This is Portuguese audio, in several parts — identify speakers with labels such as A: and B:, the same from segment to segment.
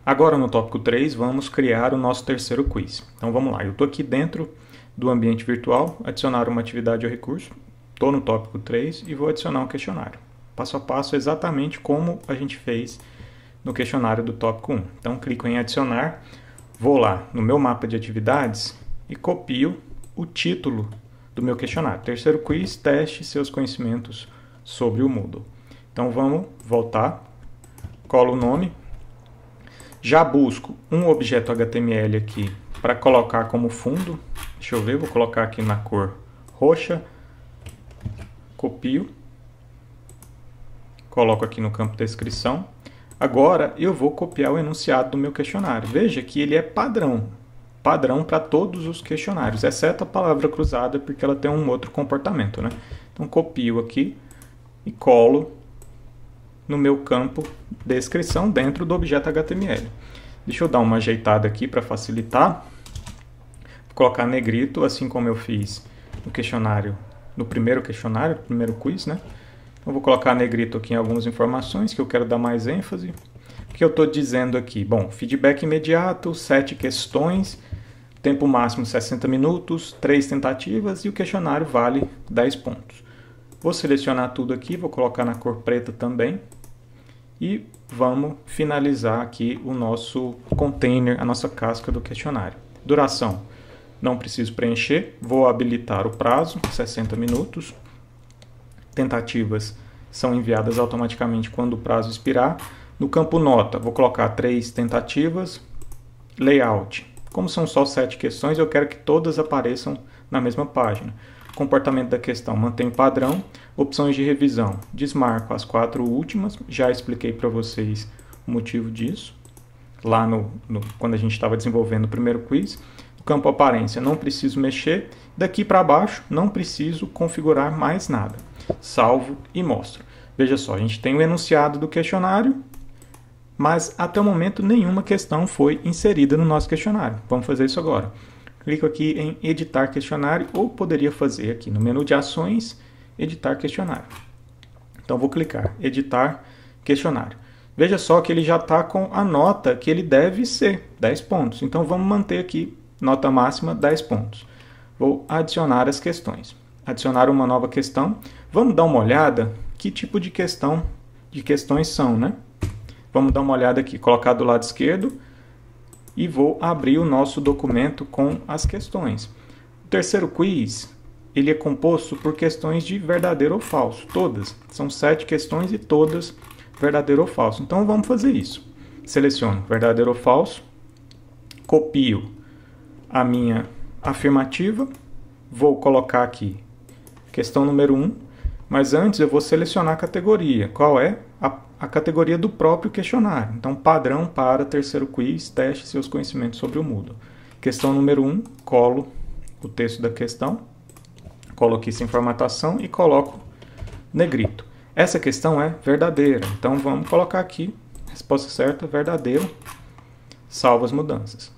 A: Agora no tópico 3 vamos criar o nosso terceiro quiz. Então vamos lá, eu estou aqui dentro do ambiente virtual, adicionar uma atividade ou recurso, estou no tópico 3 e vou adicionar um questionário. Passo a passo exatamente como a gente fez no questionário do tópico 1. Então clico em adicionar, vou lá no meu mapa de atividades e copio o título do meu questionário. Terceiro quiz, teste seus conhecimentos sobre o Moodle. Então vamos voltar, colo o nome, já busco um objeto HTML aqui para colocar como fundo. Deixa eu ver, vou colocar aqui na cor roxa, copio, coloco aqui no campo descrição. Agora eu vou copiar o enunciado do meu questionário. Veja que ele é padrão para todos os questionários, exceto a palavra cruzada, porque ela tem um outro comportamento, né? Então copio aqui e colo no meu campo descrição dentro do objeto HTML. Deixa eu dar uma ajeitada aqui para facilitar. Vou colocar negrito, assim como eu fiz no questionário, no primeiro quiz, né? Eu vou colocar negrito aqui em algumas informações que eu quero dar mais ênfase. O que eu estou dizendo aqui? Bom, feedback imediato, 7 questões, tempo máximo 60 minutos, 3 tentativas e o questionário vale 10 pontos. Vou selecionar tudo aqui, vou colocar na cor preta também e vamos finalizar aqui o nosso container, a nossa casca do questionário. Duração, não preciso preencher, vou habilitar o prazo, 60 minutos. Tentativas são enviadas automaticamente quando o prazo expirar. No campo nota, vou colocar 3 tentativas. Layout, como são só 7 questões, eu quero que todas apareçam na mesma página. Comportamento da questão, mantenho padrão. Opções de revisão, desmarco as 4 últimas. Já expliquei para vocês o motivo disso, lá quando a gente estava desenvolvendo o primeiro quiz. No campo aparência, não preciso mexer. Daqui para baixo, não preciso configurar mais nada. Salvo e mostro. Veja só, a gente tem o enunciado do questionário, mas até o momento nenhuma questão foi inserida no nosso questionário. Vamos fazer isso agora. Clico aqui em editar questionário, ou poderia fazer aqui no menu de ações, editar questionário. Então vou clicar editar questionário. Veja só que ele já está com a nota que ele deve ser, 10 pontos. Então vamos manter aqui, nota máxima 10 pontos. Vou adicionar as questões. Adicionar uma nova questão. Vamos dar uma olhada que tipo de questões são, né? Vamos dar uma olhada aqui, colocar do lado esquerdo e vou abrir o nosso documento com as questões. O terceiro quiz, ele é composto por questões de verdadeiro ou falso, todas. São 7 questões e todas verdadeiro ou falso. Então vamos fazer isso. Seleciono verdadeiro ou falso, copio a minha afirmativa, vou colocar aqui questão número 1, mas antes eu vou selecionar a categoria. Qual é? A categoria do próprio questionário. Então, padrão para terceiro quiz, teste seus conhecimentos sobre o Moodle. Questão número 1, colo o texto da questão, coloco aqui sem formatação e coloco negrito. Essa questão é verdadeira, então vamos colocar aqui, resposta certa, verdadeiro, salvo as mudanças.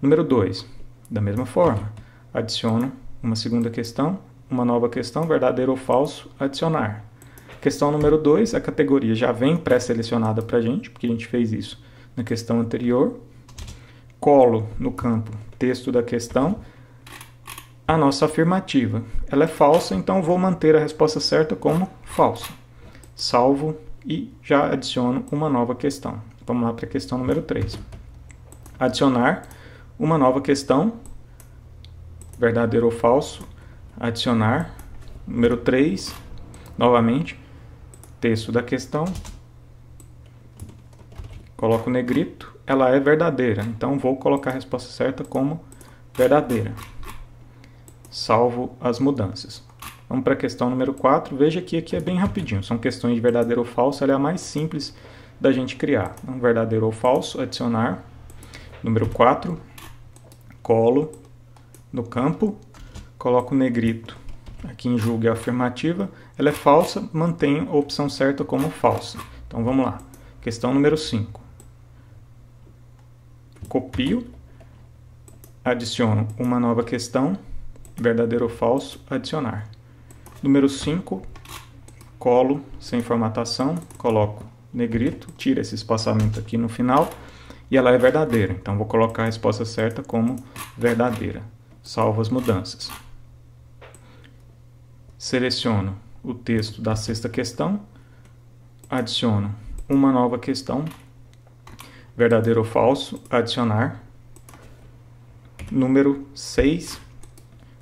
A: Número 2, da mesma forma, adiciono uma segunda questão, uma nova questão, verdadeiro ou falso, adicionar. Questão número 2, a categoria já vem pré-selecionada para a gente, porque a gente fez isso na questão anterior. Colo no campo texto da questão a nossa afirmativa. Ela é falsa, então vou manter a resposta certa como falsa. Salvo e já adiciono uma nova questão. Vamos lá para a questão número 3. Adicionar uma nova questão, verdadeiro ou falso, adicionar. Número 3, novamente, texto da questão, coloco negrito, ela é verdadeira, então vou colocar a resposta certa como verdadeira. Salvo as mudanças. Vamos para a questão número 4, veja que aqui é bem rapidinho, são questões de verdadeiro ou falso, ela é a mais simples da gente criar. Então, verdadeiro ou falso, adicionar. Número 4, colo no campo, coloco negrito. Aqui em julgue a afirmativa, ela é falsa, mantenho a opção certa como falsa. Então vamos lá. Questão número 5. Copio, adiciono uma nova questão, verdadeiro ou falso, adicionar. Número 5, colo sem formatação, coloco negrito, tira esse espaçamento aqui no final e ela é verdadeira. Então, vou colocar a resposta certa como verdadeira. Salvo as mudanças. Seleciono o texto da sexta questão, adiciono uma nova questão, verdadeiro ou falso, adicionar, número 6,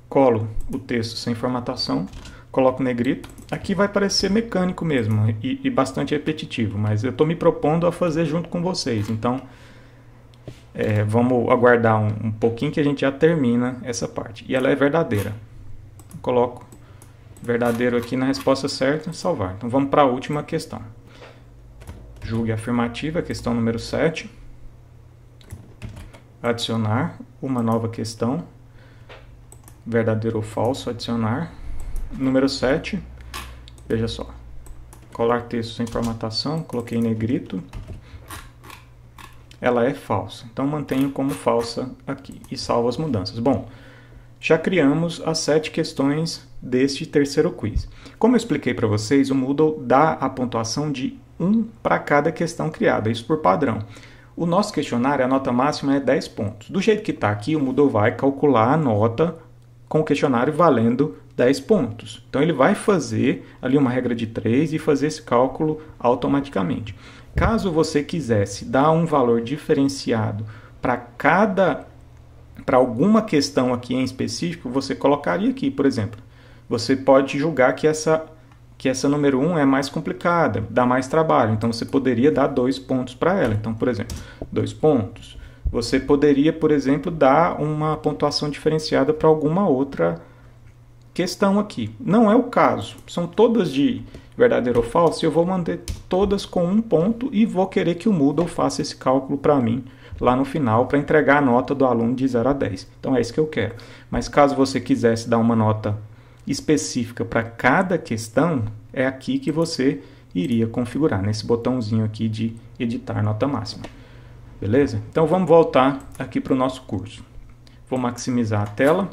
A: colo o texto sem formatação, coloco negrito. Aqui vai parecer mecânico mesmo e bastante repetitivo, mas eu estou me propondo a fazer junto com vocês. Então, vamos aguardar um pouquinho que a gente já termina essa parte. E ela é verdadeira. Coloco verdadeiro aqui na resposta certa, salvar. Então, vamos para a última questão. Julgue afirmativa, questão número 7. Adicionar uma nova questão. Verdadeiro ou falso, adicionar. Número 7. Veja só. Colar texto sem formatação, coloquei negrito. Ela é falsa. Então, mantenho como falsa aqui e salvo as mudanças. Bom, já criamos as 7 questões deste terceiro quiz. Como eu expliquei para vocês, o Moodle dá a pontuação de 1 para cada questão criada, isso por padrão. O nosso questionário, a nota máxima é 10 pontos. Do jeito que está aqui, o Moodle vai calcular a nota com o questionário valendo 10 pontos. Então, ele vai fazer ali uma regra de 3 e fazer esse cálculo automaticamente. Caso você quisesse dar um valor diferenciado para alguma questão aqui em específico, você colocaria aqui, por exemplo. Você pode julgar que essa número 1 é mais complicada, dá mais trabalho. Então, você poderia dar 2 pontos para ela. Então, por exemplo, 2 pontos. Você poderia, por exemplo, dar uma pontuação diferenciada para alguma outra questão aqui. Não é o caso. São todas de verdadeiro ou falso. Eu vou manter todas com 1 ponto e vou querer que o Moodle faça esse cálculo para mim lá no final para entregar a nota do aluno de 0 a 10. Então, é isso que eu quero. Mas caso você quisesse dar uma nota específica para cada questão, é aqui que você iria configurar, nesse botãozinho aqui de editar nota máxima. Beleza? Então, vamos voltar aqui para o nosso curso. Vou maximizar a tela.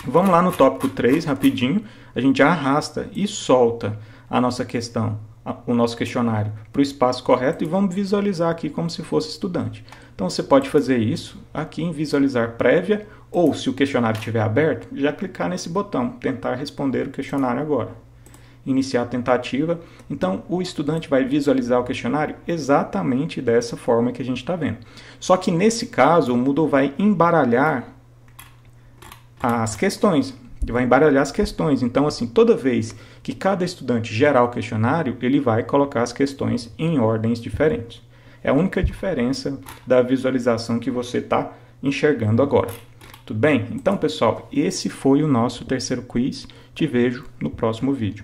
A: Vamos lá no tópico 3, rapidinho. A gente arrasta e solta a nossa questão, o nosso questionário, para o espaço correto e vamos visualizar aqui como se fosse estudante. Então, você pode fazer isso aqui em visualizar prévia, ou se o questionário estiver aberto, já clicar nesse botão, tentar responder o questionário agora. Iniciar a tentativa. Então, o estudante vai visualizar o questionário exatamente dessa forma que a gente está vendo. Só que nesse caso, o Moodle vai embaralhar as questões. Então, assim, toda vez que cada estudante gerar o questionário, ele vai colocar as questões em ordens diferentes. É a única diferença da visualização que você está enxergando agora. Tudo bem? Então, pessoal, esse foi o nosso terceiro quiz. Te vejo no próximo vídeo.